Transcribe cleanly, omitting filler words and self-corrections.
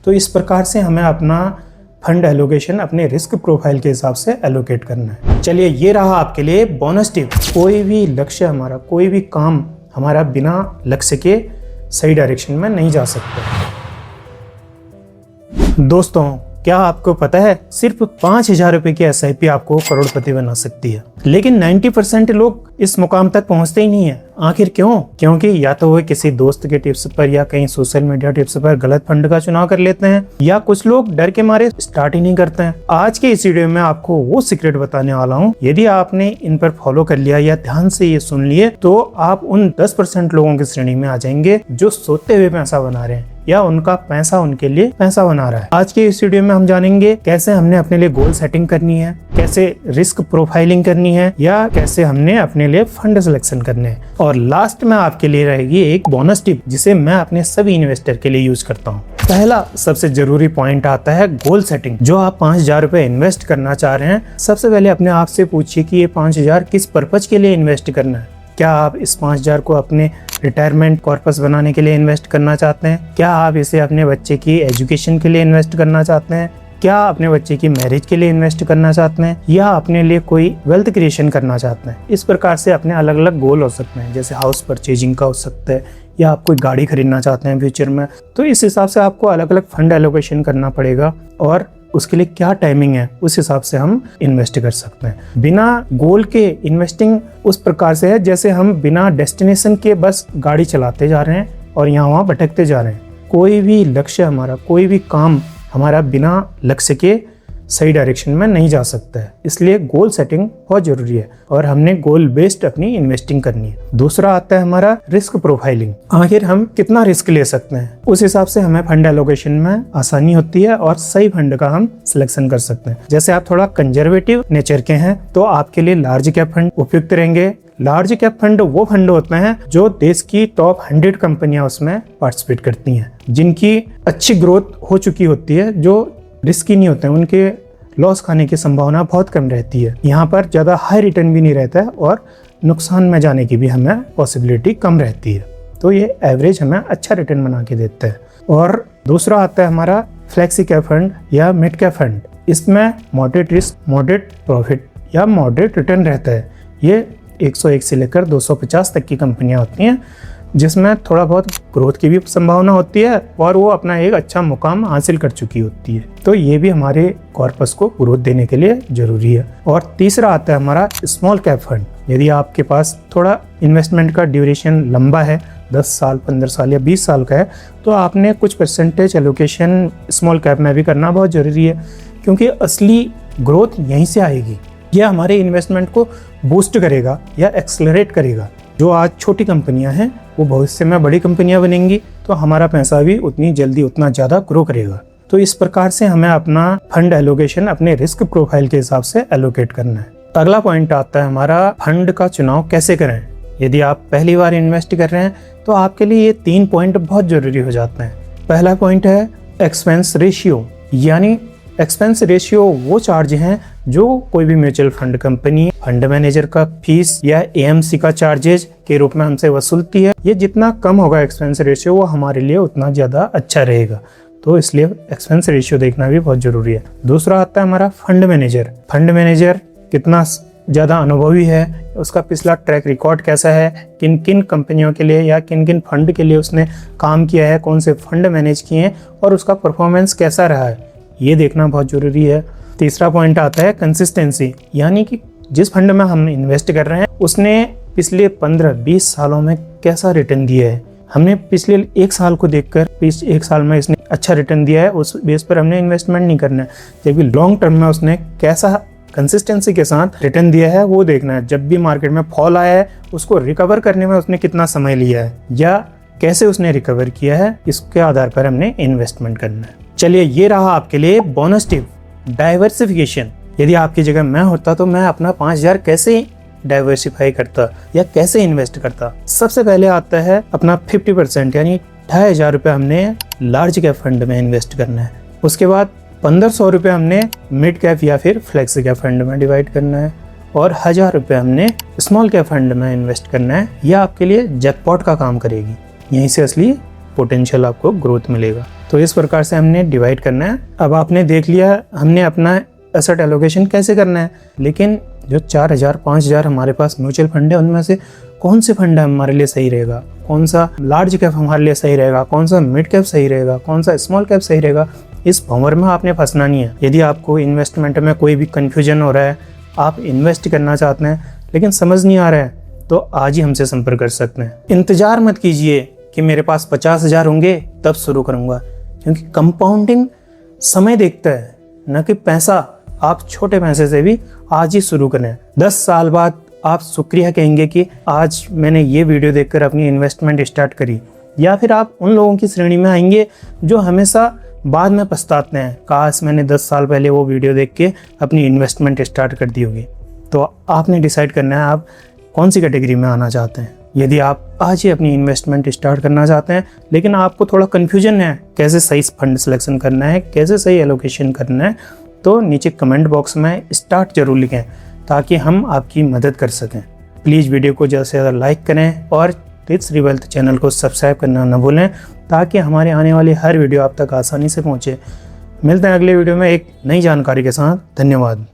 तो इस प्रकार से हमें अपना फंड एलोकेशन अपने रिस्क प्रोफाइल के हिसाब से एलोकेट करना है। चलिए ये रहा आपके लिए बोनस टिप। कोई भी लक्ष्य हमारा, कोई भी काम हमारा बिना लक्ष्य के सही डायरेक्शन में नहीं जा सकता। दोस्तों, क्या आपको पता है सिर्फ 5,000 रुपए की SIP आपको करोड़पति बना सकती है, लेकिन 90% लोग इस मुकाम तक पहुंचते ही नहीं है। आखिर क्यों? क्योंकि या तो वो किसी दोस्त के टिप्स पर या कहीं सोशल मीडिया टिप्स पर गलत फंड का चुनाव कर लेते हैं, या कुछ लोग डर के मारे स्टार्ट ही नहीं करते हैं। आज के इस वीडियो में आपको वो सीक्रेट बताने वाला हूँ। यदि आपने इन पर फॉलो कर लिया या ध्यान से ये सुन लिए तो आप उन 10% लोगों की श्रेणी में आ जाएंगे जो सोते हुए पैसा बना रहे हैं या उनका पैसा उनके लिए पैसा बना रहा है। आज के इस वीडियो में हम जानेंगे कैसे हमने अपने लिए गोल सेटिंग करनी है, कैसे रिस्क प्रोफाइलिंग करनी है, या कैसे हमने अपने लिए फंड सिलेक्शन करने हैं। और लास्ट में आपके लिए रहेगी एक बोनस टिप जिसे मैं अपने सभी इन्वेस्टर के लिए यूज करता हूँ। पहला सबसे जरूरी पॉइंट आता है गोल सेटिंग। जो आप 5,000 रुपए इन्वेस्ट करना चाह रहे हैं, सबसे पहले अपने आप से पूछिए कि ये 5,000 किस पर्पज के लिए इन्वेस्ट करना है। क्या आप इस 5,000 को अपने रिटायरमेंट कॉर्पस बनाने के लिए इन्वेस्ट करना चाहते हैं? क्या आप इसे अपने बच्चे की एजुकेशन के लिए इन्वेस्ट करना चाहते हैं? क्या अपने बच्चे की मैरिज के लिए इन्वेस्ट करना चाहते हैं, या अपने लिए कोई वेल्थ क्रिएशन करना चाहते हैं? इस प्रकार से अपने अलग अलग गोल हो सकते हैं, जैसे हाउस परचेजिंग का हो सकता है, या आप कोई गाड़ी खरीदना चाहते हैं फ्यूचर में। तो इस हिसाब से आपको अलग अलग फंड एलोकेशन करना पड़ेगा और उसके लिए क्या टाइमिंग है उस हिसाब से हम इन्वेस्ट कर सकते हैं। बिना गोल के इन्वेस्टिंग उस प्रकार से है जैसे हम बिना डेस्टिनेशन के बस गाड़ी चलाते जा रहे हैं और यहाँ वहाँ भटकते जा रहे हैं। कोई भी लक्ष्य हमारा, कोई भी काम हमारा बिना लक्ष्य के सही डायरेक्शन में नहीं जा सकता है। इसलिए गोल सेटिंग बहुत जरूरी है और हमने गोल बेस्ड अपनी इन्वेस्टिंग करनी है। दूसरा आता है हमारा रिस्क प्रोफाइलिंग। आखिर हम कितना रिस्क ले सकते हैं, उस हिसाब से हमें फंड एलोकेशन में आसानी होती है और सही फंड का हम सिलेक्शन कर सकते हैं। जैसे आप थोड़ा कंजर्वेटिव नेचर के हैं तो आपके लिए लार्ज कैप फंड उपयुक्त रहेंगे। लार्ज कैप फंड वो फंड होते हैं जो देश की टॉप 100 कंपनियां उसमें पार्टिसिपेट करती हैं, जिनकी अच्छी ग्रोथ हो चुकी होती है, जो रिस्की नहीं होते हैं, उनके लॉस खाने की संभावना बहुत कम रहती है। यहाँ पर ज़्यादा हाई रिटर्न भी नहीं रहता है और नुकसान में जाने की भी हमें पॉसिबिलिटी कम रहती है। तो ये एवरेज हमें अच्छा रिटर्न बना के देता है। और दूसरा आता है हमारा फ्लेक्सी कैप फंड या मिड कैप फंड। इसमें मॉडरेट रिस्क, मॉडरेट प्रॉफिट या मॉडरेट रिटर्न रहता है। ये 101 से लेकर 250 तक की कंपनियां होती हैं, जिसमें थोड़ा बहुत ग्रोथ की भी संभावना होती है और वो अपना एक अच्छा मुकाम हासिल कर चुकी होती है। तो ये भी हमारे कॉर्पस को ग्रोथ देने के लिए जरूरी है। और तीसरा आता है हमारा स्मॉल कैप फंड। यदि आपके पास थोड़ा इन्वेस्टमेंट का ड्यूरेशन लंबा है, 10 साल, 15 साल या 20 साल का है, तो आपने कुछ परसेंटेज एलोकेशन स्मॉल कैप में भी करना बहुत जरूरी है, क्योंकि असली ग्रोथ यहीं से आएगी। यह हमारे इन्वेस्टमेंट को बूस्ट करेगा या एक्सेलरेट करेगा। जो आज छोटी कंपनियां हैं वो भविष्य में बड़ी कंपनियां बनेंगी, तो हमारा पैसा भी उतनी जल्दी उतना ज़्यादा ग्रो करेगा। तो इस प्रकार से हमें अपना फंड एलोकेशन अपने रिस्क प्रोफाइल के हिसाब से एलोकेट करना है। अगला पॉइंट आता है हमारा फंड का चुनाव कैसे करें। यदि आप पहली बार इन्वेस्ट कर रहे हैं तो आपके लिए ये 3 पॉइंट बहुत जरूरी हो जाते हैं। पहला पॉइंट है एक्सपेंस रेशियो, यानी एक्सपेंस रेशियो वो चार्ज हैं जो कोई भी mutual fund company fund manager का फीस या AMC का चार्जेज के रूप में हमसे वसूलती है। ये जितना कम होगा एक्सपेंस रेशियो, वो हमारे लिए उतना ज़्यादा अच्छा रहेगा। तो इसलिए एक्सपेंस रेशियो देखना भी बहुत जरूरी है। दूसरा आता है हमारा फंड मैनेजर। फंड मैनेजर कितना ज़्यादा अनुभवी है, उसका पिछला ट्रैक रिकॉर्ड कैसा है, किन किन कंपनियों के लिए या किन किन फंड के लिए उसने काम किया है, कौन से फंड मैनेज किए हैं और उसका परफॉर्मेंस कैसा रहा है, ये देखना बहुत ज़रूरी है। तीसरा पॉइंट आता है कंसिस्टेंसी, यानी कि जिस फंड में हम इन्वेस्ट कर रहे हैं उसने पिछले 15-20 सालों में कैसा रिटर्न दिया है। हमने पिछले 1 साल को देखकर पिछले 1 साल में इसने अच्छा रिटर्न दिया है, उस बेस पर हमने इन्वेस्टमेंट नहीं करना है। जबकि लॉन्ग टर्म में उसने कैसा कंसिस्टेंसी के साथ रिटर्न दिया है वो देखना है। जब भी मार्केट में फॉल आया है उसको रिकवर करने में उसने कितना समय लिया है या कैसे उसने रिकवर किया है, इसके आधार पर हमने इन्वेस्टमेंट करना है। चलिए ये रहा आपके लिए बोनस टिप, डाइवर्सिफिकेशन। यदि आपकी जगह मैं होता तो मैं अपना 5,000 कैसे डाइवर्सिफाई करता या कैसे इन्वेस्ट करता। सबसे पहले आता है अपना 50%, यानी 2,500 रुपये हमने लार्ज कैप फंड में इन्वेस्ट करना है। उसके बाद 1,500 रुपये हमने मिड कैप या फिर फ्लेक्सी कैप फंड में डिवाइड करना है और 1,000 रुपये हमने स्मॉल कैप फंड में इन्वेस्ट करना है। यह आपके लिए जैकपॉट का काम करेगी, यहीं से असली पोटेंशियल आपको ग्रोथ मिलेगा। तो इस प्रकार से हमने डिवाइड करना है। अब आपने देख लिया हमने अपना एसेट एलोकेशन कैसे करना है, लेकिन जो 4000 5000 हमारे पास म्यूचुअल फंड है उनमें से कौन से फंड हमारे लिए सही रहेगा, कौन सा लार्ज कैप हमारे लिए सही रहेगा, कौन सा मिड कैप सही रहेगा, कौन सा स्मॉल कैप सही रहेगा, इस भंवर में आपने फंसना नहीं है। यदि आपको इन्वेस्टमेंट में कोई भी कन्फ्यूजन हो रहा है, आप इन्वेस्ट करना चाहते हैं लेकिन समझ नहीं आ रहा है, तो आज ही हमसे संपर्क कर सकते हैं। इंतजार मत कीजिए कि मेरे पास 50,000 होंगे तब शुरू करूंगा, क्योंकि कंपाउंडिंग समय देखता है न कि पैसा। आप छोटे पैसे से भी आज ही शुरू करें। 10 साल बाद आप शुक्रिया कहेंगे कि आज मैंने ये वीडियो देखकर अपनी इन्वेस्टमेंट स्टार्ट करी, या फिर आप उन लोगों की श्रेणी में आएंगे जो हमेशा बाद में पछताते हैं, काश मैंने 10 साल पहले वो वीडियो देख के अपनी इन्वेस्टमेंट स्टार्ट कर दी होगी। तो आपने डिसाइड करना है आप कौन सी कैटेगरी में आना चाहते हैं। यदि आप आज ही अपनी इन्वेस्टमेंट स्टार्ट करना चाहते हैं लेकिन आपको थोड़ा कन्फ्यूजन है कैसे सही फंड सिलेक्शन करना है, कैसे सही एलोकेशन करना है, तो नीचे कमेंट बॉक्स में स्टार्ट जरूर लिखें ताकि हम आपकी मदद कर सकें। प्लीज़ वीडियो को ज़्यादा से ज़्यादा लाइक करें और तिजश्री वेल्थ चैनल को सब्सक्राइब करना न भूलें ताकि हमारे आने वाली हर वीडियो आप तक आसानी से पहुँचे। मिलते हैं अगले वीडियो में एक नई जानकारी के साथ। धन्यवाद।